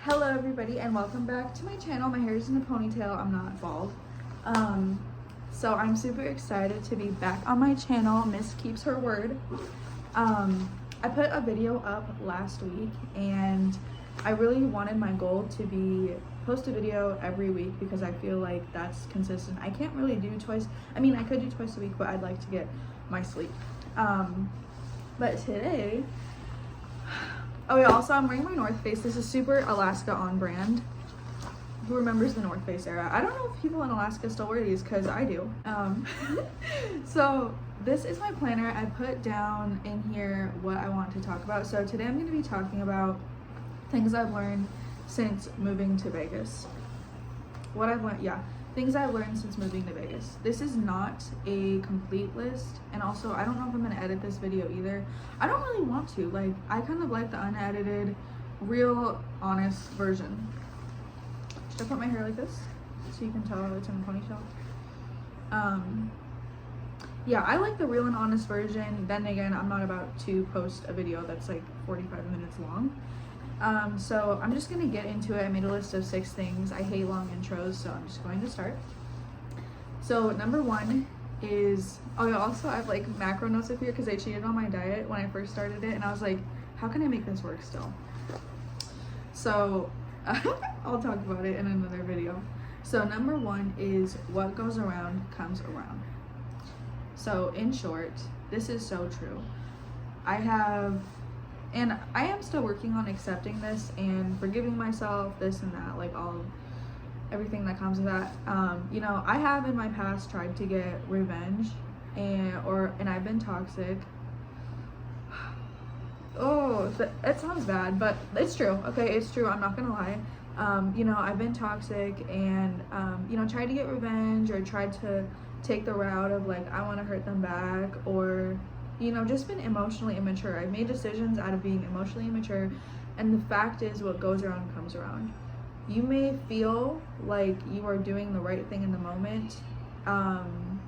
Hello everybody and welcome back to my channel. My hair is in a ponytail. I'm not bald. So I'm super excited to be back on my channel. Miss keeps her word. I put a video up last week and I really wanted my goal to be post a video every week because I feel like that's consistent. I can't really do twice. I mean, I could do twice a week, but I'd like to get my sleep. But today, oh yeah, also I'm wearing my North Face. This is super Alaska on brand. Who remembers the North Face era? I don't know if people in Alaska still wear these because I do. So this is my planner. I put down in here what I want to talk about. So today I'm going to be talking about things I've learned since moving to Vegas. What I've learned, yeah. Things I've learned since moving to Vegas. This is not a complete list, and also I don't know if I'm gonna edit this video either. I don't really want to. Like, I kind of like the unedited, real, honest version. Should I put my hair like this so you can tell it's in a ponytail? Yeah, I like the real and honest version. Then again, I'm not about to post a video that's like 45 minutes long. So I'm just gonna get into it. I made a list of 6 things. I hate long intros, so I'm just going to start. So number 1 is, oh yeah, also I have like macro notes up here because I cheated on my diet when I first started it, and I was like, how can I make this work still? So I'll talk about it in another video. So number 1 is what goes around comes around. So in short, this is so true. And I am still working on accepting this and forgiving myself, this and that, like everything that comes with that. You know, I have in my past tried to get revenge and I've been toxic. Oh, it sounds bad, but it's true. Okay, it's true. I'm not gonna lie. You know, I've been toxic and you know, tried to get revenge or tried to take the route of like I want to hurt them back, or you know, just been emotionally immature. I've made decisions out of being emotionally immature, and the fact is what goes around comes around. You may feel like you are doing the right thing in the moment. I'm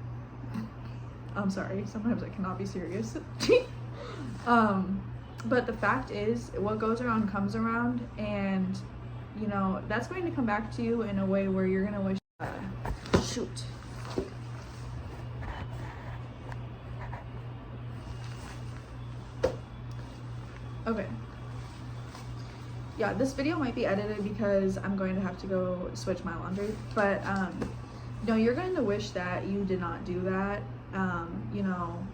sorry, sometimes I cannot be serious. But the fact is what goes around comes around, and you know, that's going to come back to you in a way where you're gonna wish shoot. Okay. Yeah, this video might be edited because I'm going to have to go switch my laundry, but no, you're going to wish that you did not do that. You know,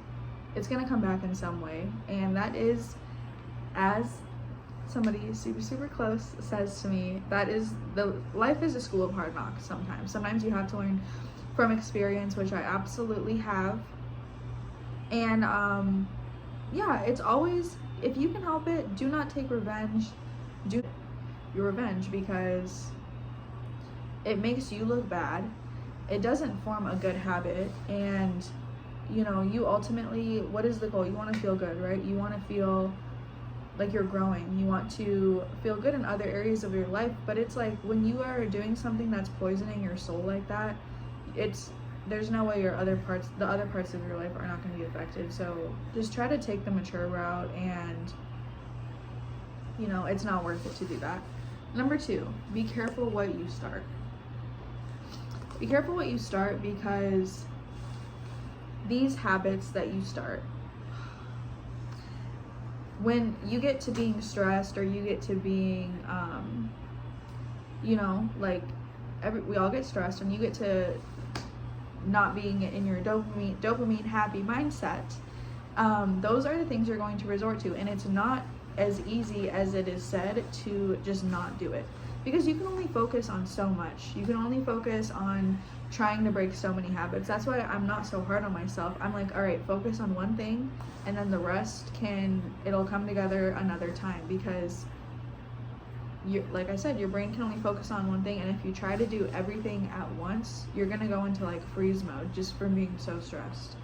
it's going to come back in some way, and that is, as somebody super close says to me, that is life is a school of hard knocks. Sometimes you have to learn from experience, which I absolutely have. And yeah, it's always, if you can help it, do not take revenge. Do your revenge because it makes you look bad. It doesn't form a good habit, and you know, you ultimately, what is the goal? You want to feel good, right? You want to feel like you're growing. You want to feel good in other areas of your life, but it's like when you are doing something that's poisoning your soul like that, there's no way the other parts of your life are not going to be affected. So just try to take the mature route, and you know, it's not worth it to do that. Number 2, be careful what you start. Be careful what you start, because these habits that you start, when you get to being stressed, or you get to being you know, like we all get stressed, and you get to not being in your dopamine happy mindset, those are the things you're going to resort to, and it's not as easy as it is said to just not do it, because you can only focus on so much. You can only focus on trying to break so many habits. That's why I'm not so hard on myself. I'm like, all right, focus on one thing, and then the rest it'll come together another time, because like I said, your brain can only focus on one thing, and if you try to do everything at once, you're gonna go into like freeze mode just from being so stressed.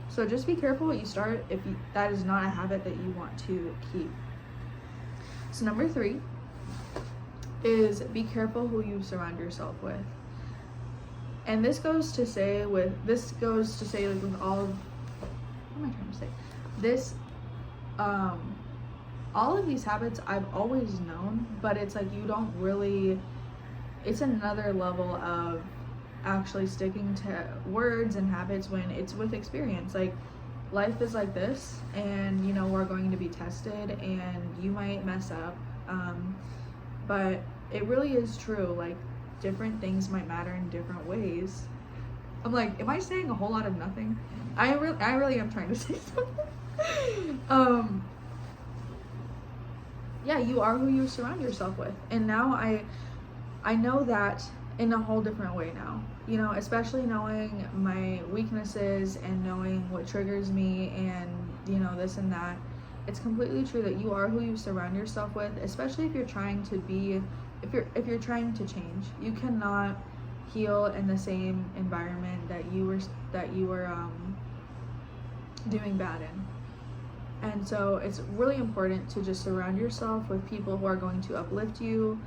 So just be careful what you start if that is not a habit that you want to keep. So number 3 is be careful who you surround yourself with. And this goes to say like with all, what am I trying to say? This all of these habits I've always known, but it's like you don't really, it's another level of actually sticking to words and habits when it's with experience. Like, life is like this, and you know, we're going to be tested and you might mess up, but it really is true. Like, different things might matter in different ways. I'm like, am I saying a whole lot of nothing? I really am trying to say something. Yeah, you are who you surround yourself with, and now I know that in a whole different way now, you know, especially knowing my weaknesses and knowing what triggers me and, you know, this and that. It's completely true that you are who you surround yourself with, especially if you're trying to be, if you're trying to change. You cannot heal in the same environment that you were doing bad in. And so it's really important to just surround yourself with people who are going to uplift you,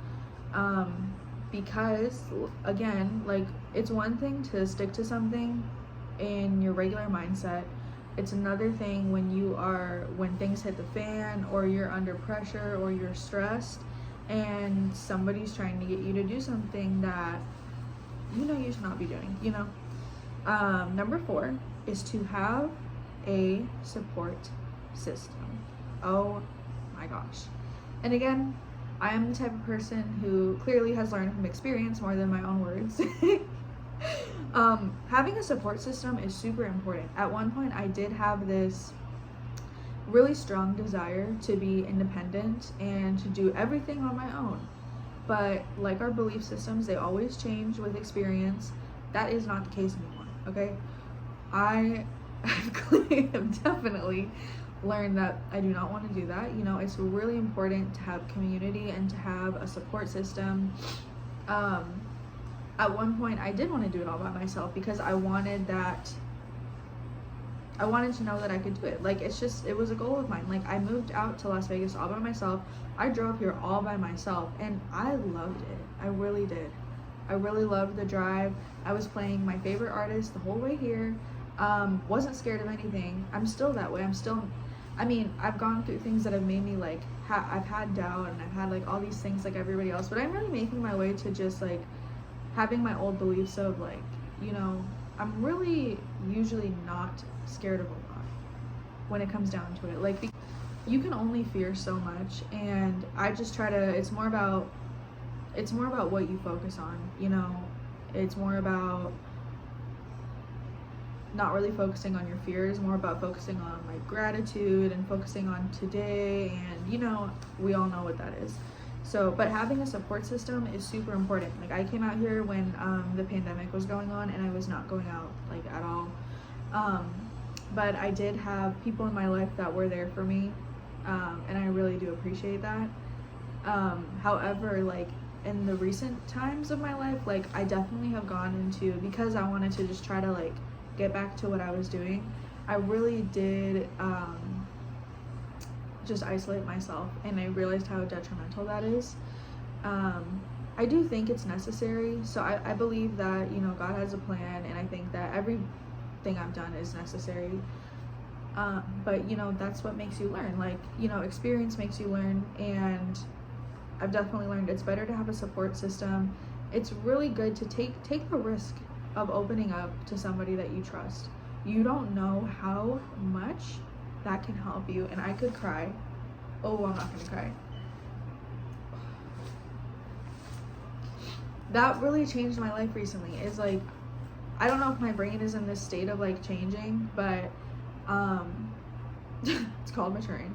because again, like, it's one thing to stick to something in your regular mindset. It's another thing when things hit the fan, or you're under pressure, or you're stressed and somebody's trying to get you to do something that you know you should not be doing, you know. Number 4 is to have a support system. Oh my gosh. And again, I am the type of person who clearly has learned from experience more than my own words. Having a support system is super important. At one point, I did have this really strong desire to be independent and to do everything on my own. But like our belief systems, they always change with experience. That is not the case anymore, okay? I have definitely learned that I do not want to do that. You know, it's really important to have community and to have a support system. At one point, I did want to do it all by myself because I wanted to know that I could do it. Like, it was a goal of mine. Like, I moved out to Las Vegas all by myself. I drove here all by myself, and I loved it. I really did. I really loved the drive. I was playing my favorite artist the whole way here. Wasn't scared of anything. I'm still that way. I've gone through things that have made me like, I've had doubt, and I've had like all these things like everybody else, but I'm really making my way to just like having my old beliefs of like, you know, I'm really usually not scared of a lot when it comes down to it. Like, you can only fear so much, and I just try to, it's more about what you focus on, you know. It's more about not really focusing on your fears, more about focusing on like gratitude and focusing on today, and you know, we all know what that is. So, but having a support system is super important. Like, I came out here when the pandemic was going on, and I was not going out like at all. But I did have people in my life that were there for me, and I really do appreciate that. However, like in the recent times of my life, like I definitely have gone into, because I wanted to just try to like get back to what I was doing, I really did just isolate myself, and I realized how detrimental that is. I do think it's necessary. So I believe that, you know, God has a plan, and I think that everything I've done is necessary. But you know, that's what makes you learn. Like, you know, experience makes you learn, and I've definitely learned it's better to have a support system. It's really good to take the risk of opening up to somebody that you trust. You don't know how much that can help you, and I could cry. Oh, I'm not gonna cry. That really changed my life recently. It's like, I don't know if my brain is in this state of like changing, but it's called maturing.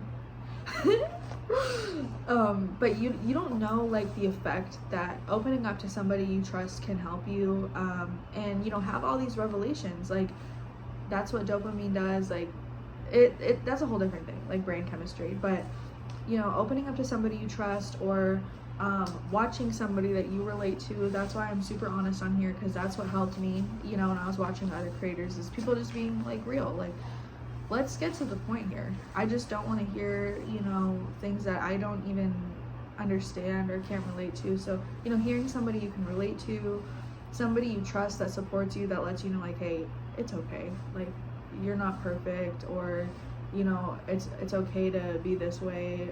But you don't know like the effect that opening up to somebody you trust can help you, and you know, have all these revelations. Like, that's what dopamine does. Like, it that's a whole different thing, like brain chemistry. But you know, opening up to somebody you trust, or watching somebody that you relate to. That's why I'm super honest on here, because that's what helped me, you know, when I was watching other creators, is people just being like real. Like, let's get to the point here. I just don't want to hear, you know, things that I don't even understand or can't relate to. So, you know, hearing somebody you can relate to, somebody you trust that supports you, that lets you know like, hey, it's okay, like, you're not perfect, or you know, it's okay to be this way.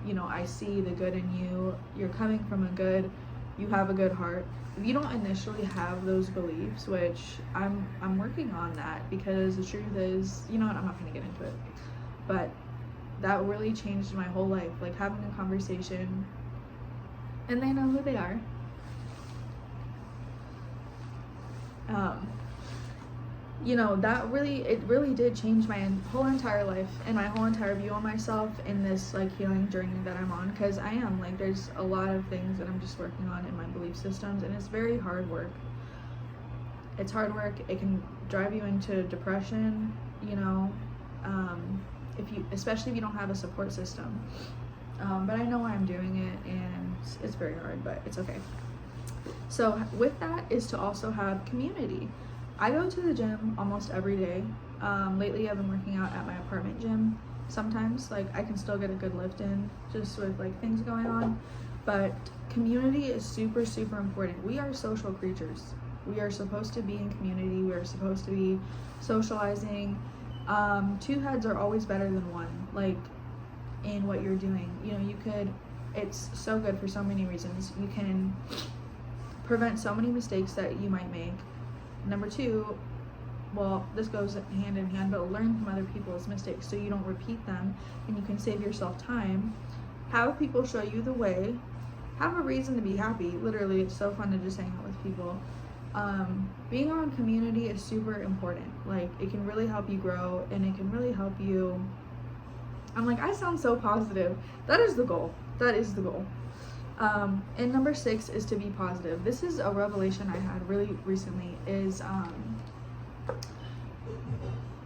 You know, I see the good in you. You're coming from a good, you have a good heart. If you don't initially have those beliefs, which I'm working on that, because the truth is, you know what, I'm not gonna get into it, but that really changed my whole life. Like having a conversation, and they know who they are. You know, that really, it really did change my whole entire life and my whole entire view on myself in this like healing journey that I'm on, because I am like, there's a lot of things that I'm just working on in my belief systems, and it's very hard work. It's hard work. It can drive you into depression, you know, if you, especially if you don't have a support system. But I know why I'm doing it, and it's very hard, but it's okay. So with that is to also have community. I go to the gym almost every day. Lately I've been working out at my apartment gym. Sometimes like I can still get a good lift in just with like things going on, but community is super, super important. We are social creatures. We are supposed to be in community. We are supposed to be socializing. Two heads are always better than one, like in what you're doing. You know, you could, it's so good for so many reasons. You can prevent so many mistakes that you might make. Number two, well, this goes hand in hand, but learn from other people's mistakes so you don't repeat them, and you can save yourself time. Have people show you the way. Have a reason to be happy. Literally, it's so fun to just hang out with people. Being around community is super important. Like, it can really help you grow, and it can really help you. I'm like, I sound so positive. That is the goal. That is the goal. And number 6 is to be positive. This is a revelation I had really recently, is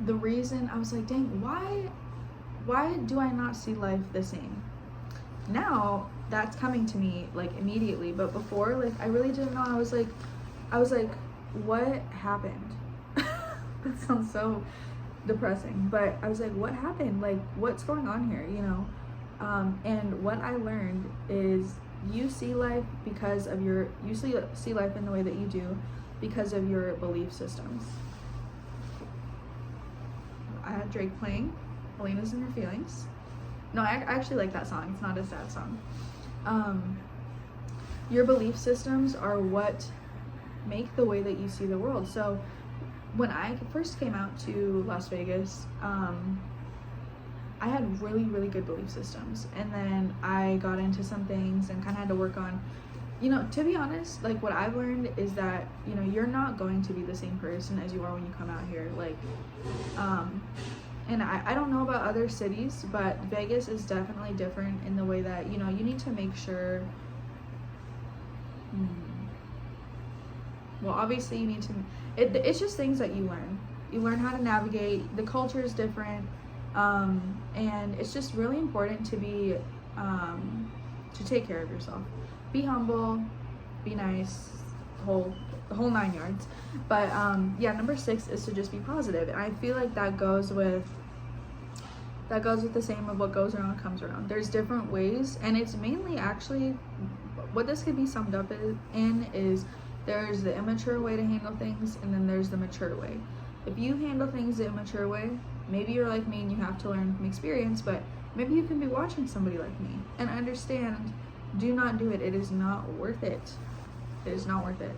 the reason I was like, dang, why do I not see life the same? Now that's coming to me like immediately, but before, like, I really didn't know. I was like, what happened? That sounds so depressing, but I was like, what happened? Like, what's going on here, you know? And what I learned is, you see life because of your, you see life in the way that you do because of your belief systems. I had Drake playing, Helena's in Her Feelings. No, I actually like that song. It's not a sad song. Your belief systems are what make the way that you see the world. So when I first came out to Las Vegas, I had really, really good belief systems, and then I got into some things and kind of had to work on, you know, to be honest, like, what I've learned is that, you know, you're not going to be the same person as you are when you come out here. Like, and I don't know about other cities, but Vegas is definitely different in the way that, you know, you need to make sure, well, obviously you need to, it's just things that you learn how to navigate. The culture is different. And it's just really important to be, to take care of yourself. Be humble, be nice, the whole 9 yards. But, yeah, number 6 is to just be positive. And I feel like that goes with the same of what goes around comes around. There's different ways, and it's mainly actually, what this could be summed up in is, there's the immature way to handle things, and then there's the mature way. If you handle things the immature way, maybe you're like me and you have to learn from experience, but maybe you can be watching somebody like me and understand, do not do it. It is not worth it. It is not worth it.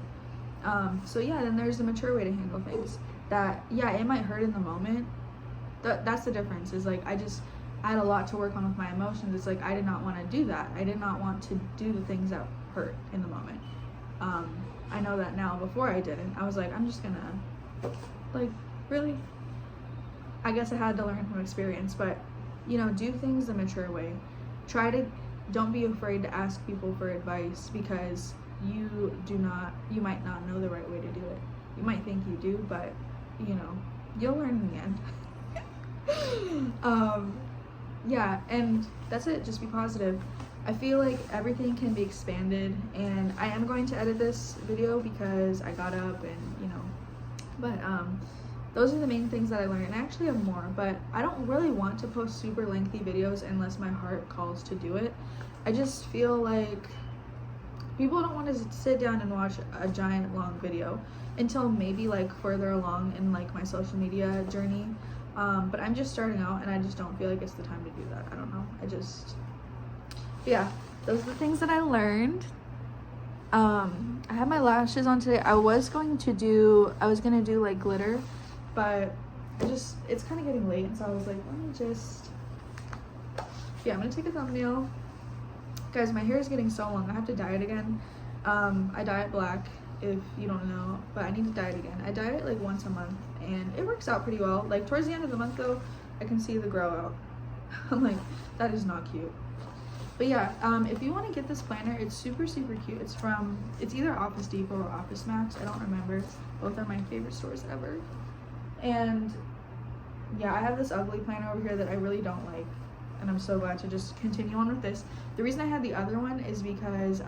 So yeah, then there's the mature way to handle things. That, yeah, it might hurt in the moment. That's the difference, is like, I had a lot to work on with my emotions. It's like, I did not want to do that. I did not want to do the things that hurt in the moment. I know that now. Before I didn't. I was like, I'm just gonna, like, really? I guess I had to learn from experience, but, you know, do things the mature way. Don't be afraid to ask people for advice, because you might not know the right way to do it. You might think you do, but, you know, you'll learn in the end. Yeah, and that's it. Just be positive. I feel like everything can be expanded, and I am going to edit this video because I got up and, you know, but, those are the main things that I learned, and I actually have more, but I don't really want to post super lengthy videos unless my heart calls to do it. I just feel like people don't want to sit down and watch a giant long video until maybe like further along in like my social media journey. But I'm just starting out and I just don't feel like it's the time to do that. I don't know. Yeah, those are the things that I learned. I have my lashes on today. I was gonna do like glitter, but it's kind of getting late, and so I was like, let me just, yeah, I'm gonna take a thumbnail. Guys, my hair is getting so long. I have to dye it again. I dye it black, if you don't know, but I need to dye it again. I dye it like once a month, and it works out pretty well. Like towards the end of the month though, I can see the grow out. I'm like, that is not cute. But yeah, if you want to get this planner, it's super cute. It's either Office Depot or Office Max. I don't remember. Both are my favorite stores ever. And yeah, I have this ugly planner over here that I really don't like, and I'm so glad to just continue on with this. The reason I had the other one is because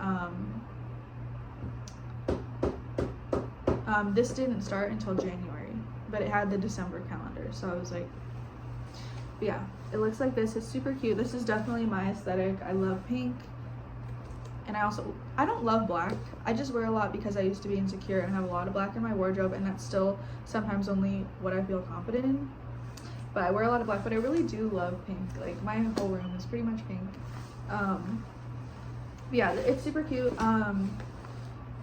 this didn't start until January, but it had the December calendar, so I was like, but yeah, it looks like this. It's super cute. This is definitely my aesthetic. I love pink, and I don't love black. I just wear a lot because I used to be insecure and have a lot of black in my wardrobe, and that's still sometimes only what I feel confident in. But I wear a lot of black, but I really do love pink. Like my whole room is pretty much pink. Yeah, it's super cute.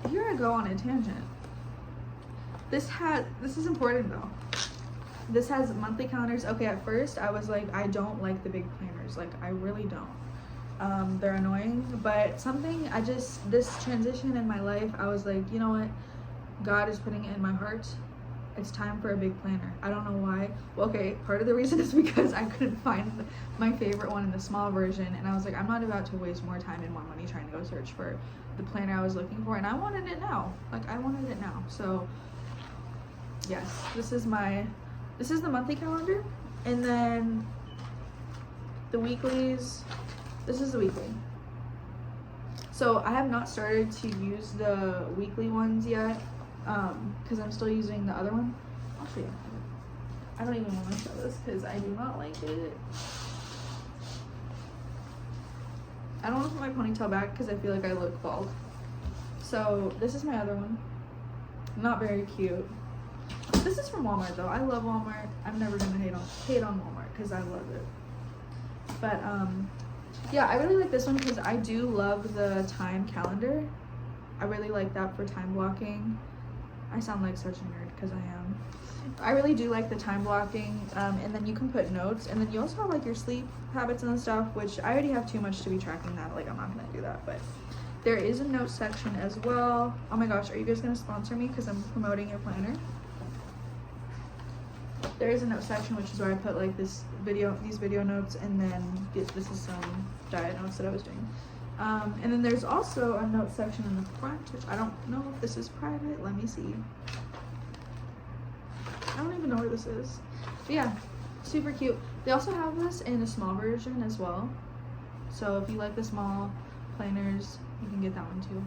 Here I go on a tangent. This is important though. This has monthly calendars. Okay, at first I was like, I don't like the big planners. Like I really don't. They're annoying, but this transition in my life, I was like, you know what? God is putting it in my heart. It's time for a big planner. I don't know why. Well, okay, part of the reason is because I couldn't find my favorite one in the small version, and I was like, I'm not about to waste more time and more money trying to go search for the planner I was looking for, and I wanted it now. Like I wanted it now. So yes, this is the monthly calendar, and then the weeklies. This is the weekly. So I have not started to use the weekly ones yet, because I'm still using the other one. I'll show you. I don't even want to show this because I do not like it. I don't want to put my ponytail back because I feel like I look bald. So this is my other one. Not very cute. This is from Walmart though. I love Walmart. I'm never gonna hate on Walmart because I love it. But yeah, I really like this one because I do love the time calendar. I really like that for time blocking. I sound like such a nerd because I am. I really do like the time blocking, and then you can put notes, and then you also have like your sleep habits and stuff, which I already have too much to be tracking that. Like I'm not gonna do that, but there is a note section as well. Oh my gosh, are you guys gonna sponsor me because I'm promoting your planner? There is a note section, which is where I put like these video notes, and then this is some diet notes that I was doing. And then there's also a note section in the front, which I don't know if this is private. Let me see. I don't even know where this is. But yeah, super cute. They also have this in a small version as well. So if you like the small planners, you can get that one too.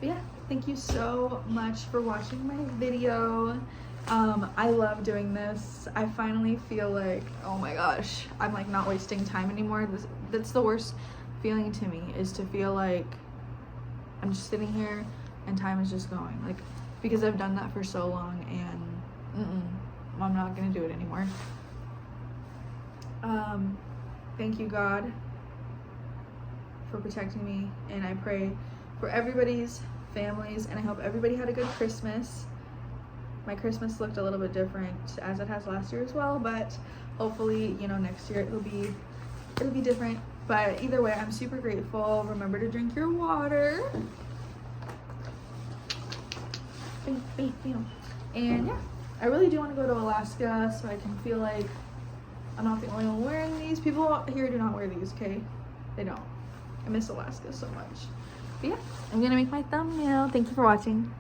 But yeah, thank you so much for watching my video. I love doing this. I finally feel like, oh my gosh, I'm like not wasting time anymore. That's the worst feeling to me, is to feel like I'm just sitting here and time is just going, like, because I've done that for so long, and I'm not gonna do it anymore. Thank you, God, for protecting me, and I pray for everybody's families, and I hope everybody had a good Christmas. My Christmas looked a little bit different as it has last year as well, but hopefully, you know, next year it'll be different. But either way, I'm super grateful. Remember to drink your water. And yeah, I really do want to go to Alaska so I can feel like I'm not the only one wearing these. People here do not wear these, okay? They don't. I miss Alaska so much. But yeah, I'm gonna make my thumbnail. Thank you for watching.